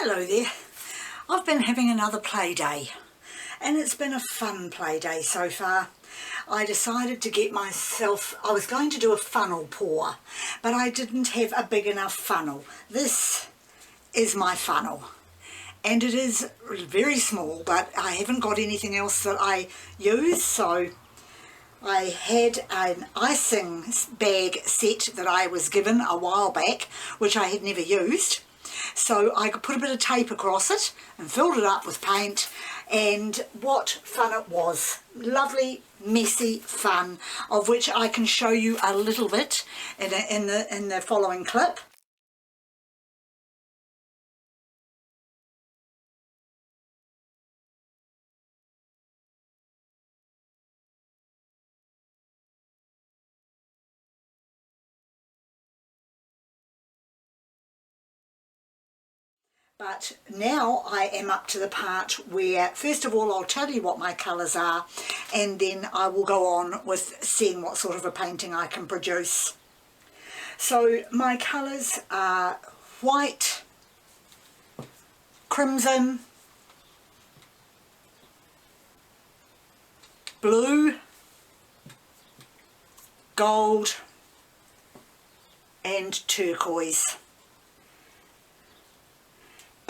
Hello there. I've been having another play day and it's been a fun play day so far. I decided to get myself, I was going to do a funnel pour, but I didn't have a big enough funnel. This is my funnel and it is very small, but I haven't got anything else that I use, so I had an icing bag set that I was given a while back, which I had never used. So I put a bit of tape across it and filled it up with paint, and what fun it was. Lovely, messy fun, of which I can show you a little bit in the following clip. But now I am up to the part where, first of all, I'll tell you what my colours are, and then I will go on with seeing what sort of a painting I can produce. So my colours are white, crimson, blue, gold and turquoise.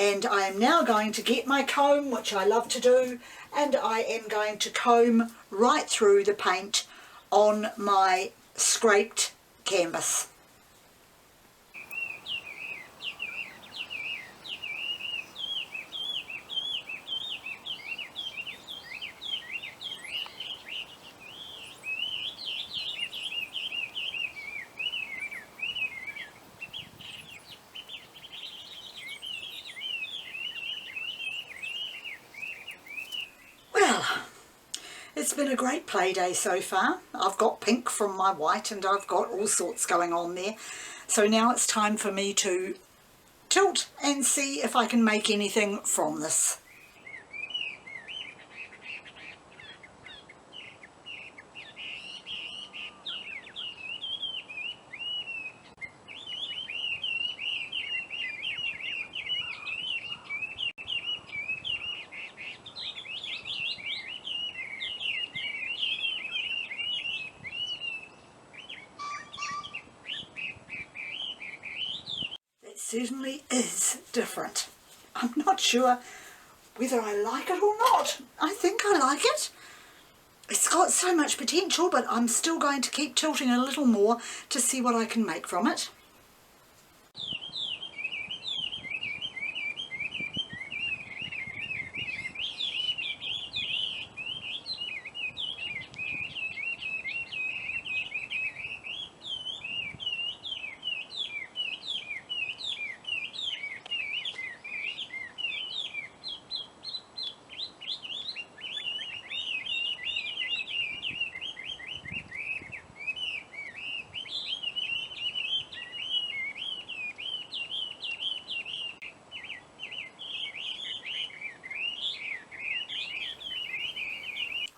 And I am now going to get my comb, which I love to do, and I am going to comb right through the paint on my scraped canvas. It's been a great play day so far. I've got pink from my white and I've got all sorts going on there. So now it's time for me to tilt and see if I can make anything from this. Certainly is different. I'm not sure whether I like it or not. I think I like it. It's got so much potential, but I'm still going to keep tilting a little more to see what I can make from it.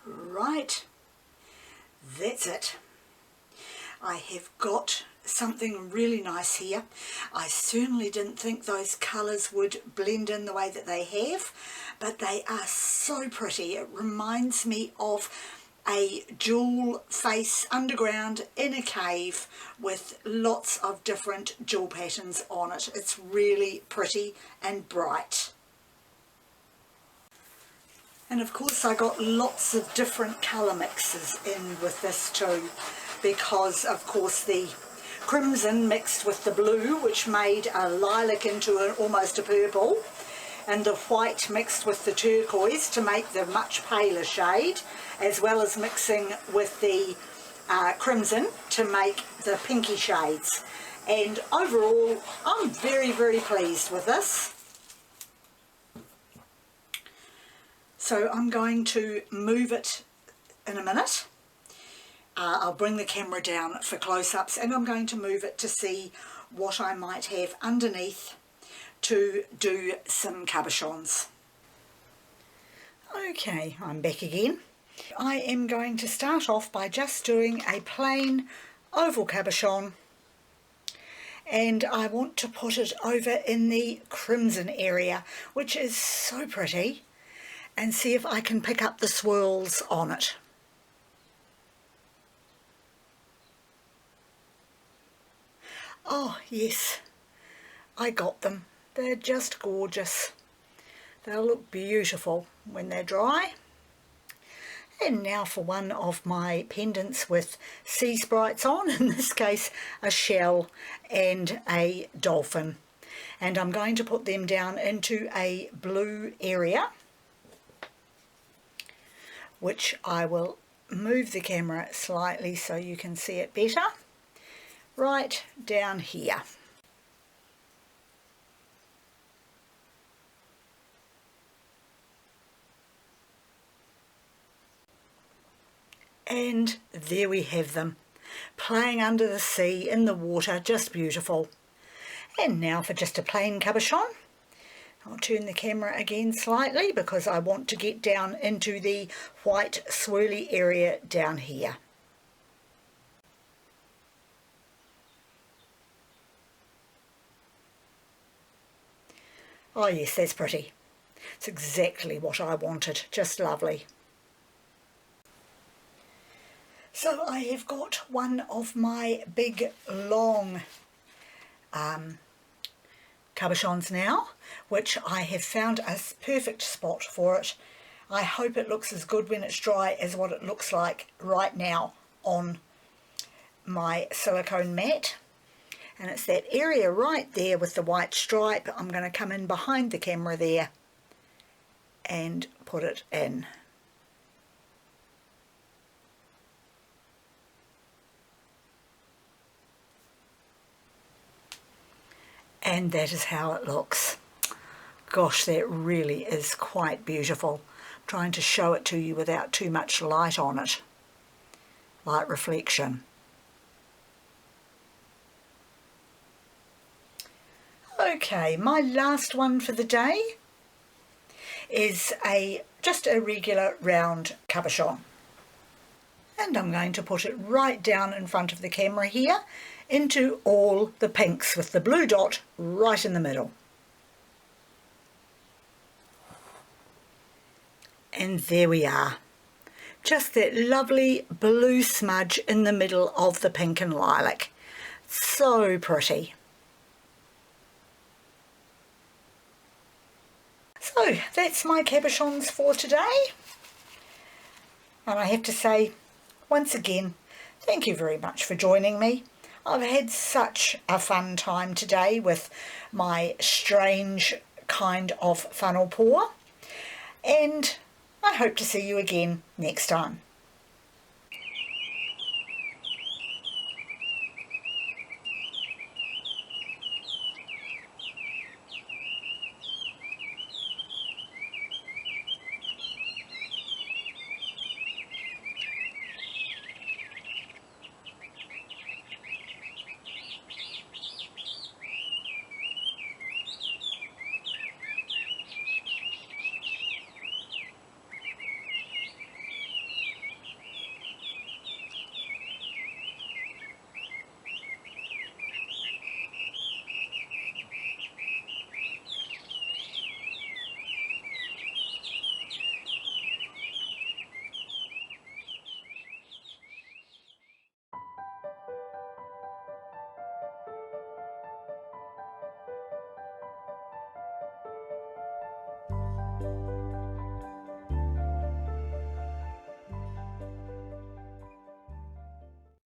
Right, that's it. I have got something really nice here. I certainly didn't think those colours would blend in the way that they have, but they are so pretty. It reminds me of a jewel face underground in a cave with lots of different jewel patterns on it. It's really pretty and bright. And of course I got lots of different colour mixes in with this too, because of course the crimson mixed with the blue, which made a lilac into almost a purple, and the white mixed with the turquoise to make the much paler shade, as well as mixing with the crimson to make the pinky shades. And overall I'm very, very pleased with this. So I'm going to move it in a minute. I'll bring the camera down for close-ups and I'm going to move it to see what I might have underneath to do some cabochons. Okay, I'm back again. I am going to start off by just doing a plain oval cabochon and I want to put it over in the crimson area, which is so pretty, and see if I can pick up the swirls on it. Oh yes, I got them. They're just gorgeous. They'll look beautiful when they're dry. And now for one of my pendants with sea sprites on, in this case a shell and a dolphin. And I'm going to put them down into a blue area, which I will move the camera slightly so you can see it better, right down here. And there we have them, playing under the sea, in the water, just beautiful. And now for just a plain cabochon. I'll turn the camera again slightly because I want to get down into the white swirly area down here. Oh yes, that's pretty. It's exactly what I wanted, just lovely. So I have got one of my big long cabochons now, which I have found a perfect spot for it. I hope it looks as good when it's dry as what it looks like right now on my silicone mat. And it's that area right there with the white stripe. I'm going to come in behind the camera there and put it in. And that is how it looks. Gosh, that really is quite beautiful. I'm trying to show it to you without too much light on it. Light reflection. Okay, my last one for the day is just a regular round cabochon. And I'm going to put it right down in front of the camera here into all the pinks with the blue dot right in the middle. And there we are. Just that lovely blue smudge in the middle of the pink and lilac. So pretty. So that's my cabochons for today. And I have to say, once again, thank you very much for joining me. I've had such a fun time today with my strange kind of funnel pour, and I hope to see you again next time.